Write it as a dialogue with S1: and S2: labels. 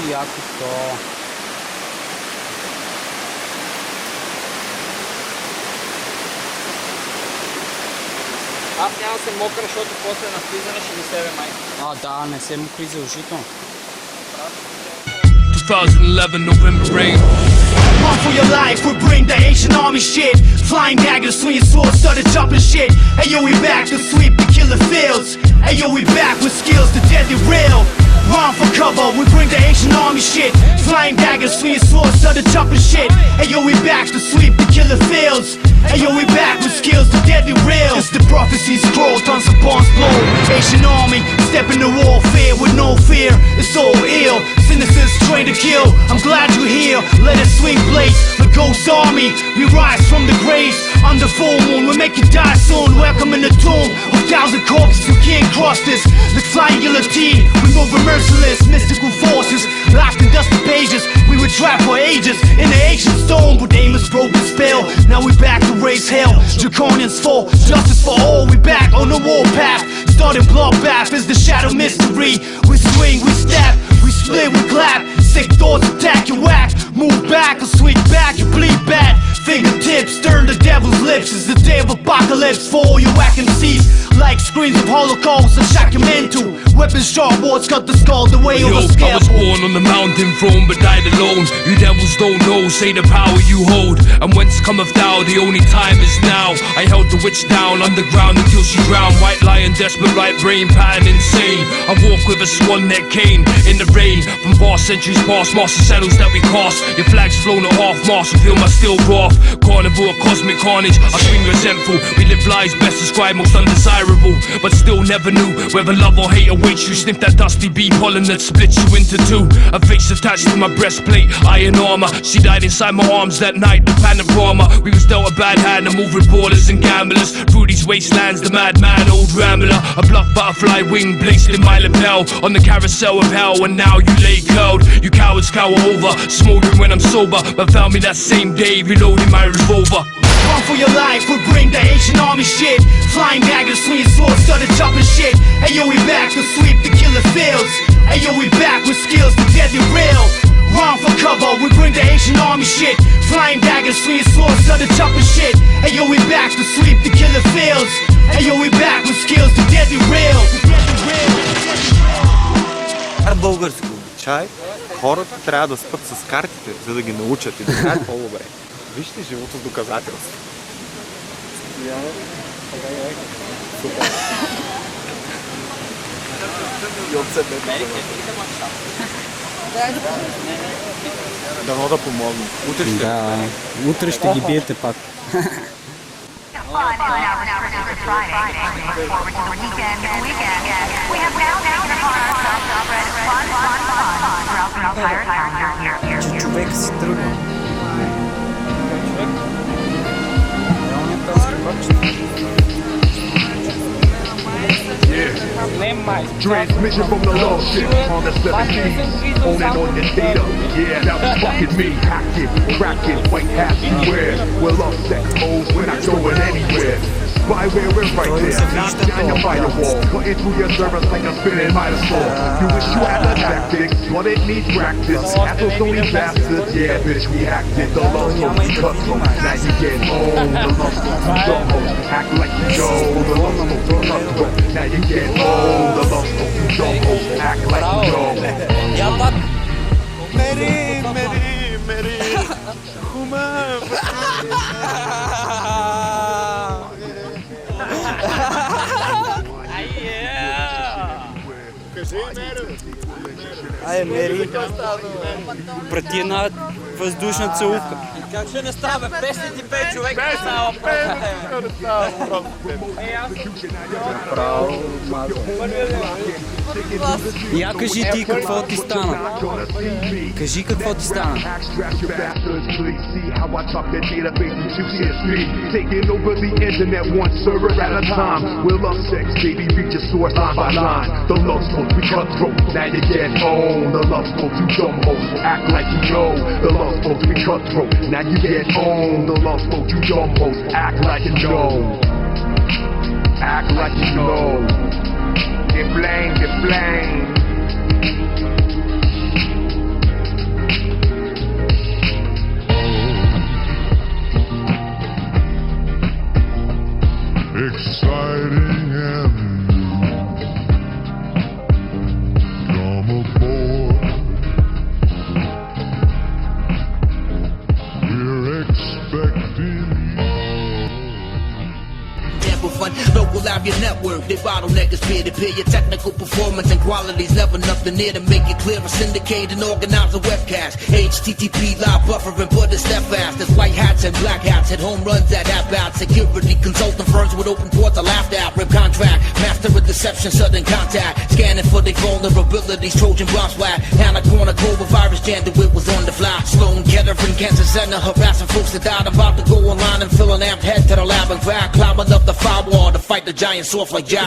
S1: яко то.
S2: Аз няма да се мокра, защото после на влизане ще ми себе май.
S1: Да, не се мокри задължително.
S3: 2011 November rain.
S4: Run for your life, we bring the ancient army shit. Flying daggers, swinging swords, started chopping shit. Hey yo, we back to sweep the killer fields. Hey yo, we back with skills, the deadly real. Run for cover, we bring the ancient army shit. Flying daggers, swinging swords, started chopping shit. Hey yo, we back to sweep the killer fields. Hey yo, we back with skills, the deadly real. It's the prophecies scroll, tons of bombs blow. Ancient army, step into warfare with no fear. It's so ill, citizens trained to kill. I'm glad you're here, let us swing blades. The ghost army, we rise from the graves. Under full moon, we'll make you die soon. Welcome in the tomb of thousand corpses, you can't cross this. Like flying guillotine, we move merciless. Mystical forces, locked in dusty pages. We were trapped for ages in the ancient stone, but Amos broke the spell. Now we back to raise hell. Draconians fall, justice for all. We back on the warpath. Starting bloodbath is the shadow mystery. We swing, we stab, we split, we clap. Sick thoughts attack your whack. Move back or swing back, you bleed bad. Fingertips turn the devil's lips. It's the day of apocalypse for all you whack MCs. Like screens of holocaust and shock you mental. Weapons sharp, words cut the skull the way of a
S3: I was
S4: scalpel.
S3: born on the mountain throne but died alone. You devils don't know, say the power you hold. And whence cometh thou, the only time is now. I held the witch down underground until she drowned. White lion, desperate right brain, pattern insane. I walk with a swan neck cane in the rain. From past centuries past, master shadows that we cast. Your flag's flown at half mast, feel my steel wrath. Carnivore, cosmic carnage, I scream resentful. We live lies best described most undesirable, but still never knew whether love or hate awaits you. Sniff that dusty bee pollen that splits you into two. A face attached to my breastplate, iron armor. She died inside my arms that night, the panorama. We was dealt a bad hand to move with ballers and gamblers. Through these wastelands, the madman, old rambler. A black butterfly wing blazed in my lapel. On the carousel of hell, and now you lay curled. You cowards cower over, smoldering when I'm sober. But found me that same day, reloading my revolver.
S4: Run for your life, we bring the ancient army shit. Flying daggers, swinging swords, started chopping shit. Hey yo, we back to sweep the killer fields. Hey yo, we back with skills, the deadly real. Run for cover, we bring the ancient army shit. Flying daggers, swinging swords, started chopping shit. Hey yo, we back to sweep the killer fields. Hey yo, we back with skills, the deadly real.
S5: Българско чай, хората трябва да спят с картите, за да ги научат и да знаят по-добре. Вижте живото доказателство. Супер. И от себе. Дано да помогне. Утре ще.
S1: Да, утре ще ги биете пак.
S6: Човек си тръгва.
S7: Transmission from the low ship on the 17. Owning on your data. Yeah, that was fucking me. Hack it, crack it, white hat beware. We're love sex modes, we're not going anywhere. Spyware, we're right there. Knock down your firewall. Cutting through your servers like a spinning Minotaur. You wish you had the tactics, but it needs practice. Assholes don't need bastards. Yeah, bitch, we acted. The love song we cut through. Now you get home. The love song you dumb hoes. Act like you know. The love song you cut through. Now you get home. The love song you dumb hoes. Act like you know.
S5: Мери! Хуман!
S1: Ай, Мери, прати една въздушна целувка.
S2: Как ще не става? 55 човека не става.
S1: Я кажи ти какво ти стана. Кажи какво ти стана.
S7: Taking over the internet one server at a time. We'll love sex, baby, reach your source line by line. The love smoke, we cutthroat, now you get home. The love smoke, you dumb hoes, act like you know. The love smoke, we cutthroat, now you get home. The love smoke, you dumb hoes, act like you know. Act like you know. Get blamed, get blamed. fighting animals. Come aboard. We're expecting you.
S8: Ample fun, local area network. They bottleneck is peer to peer. Your technical performance and quality's never nothing near to make it clear. Syndicate and organize a webcast. HTTP live buffering, put it step fast. There's white hats and black hats. Hit home runs at at-bat. Security consulting firms with open ports are laughed at. Rip contract, master of deception, sudden contact. Scanning for their vulnerabilities. Trojan bomb swag. Hannah corner code with virus jam. The whip was on the fly. Sloan Kettering, Kansas Center, harassing folks that died. About to go online and fill an amped head to the lab and grab. Climbing up the firewall to fight the giants off like Jack.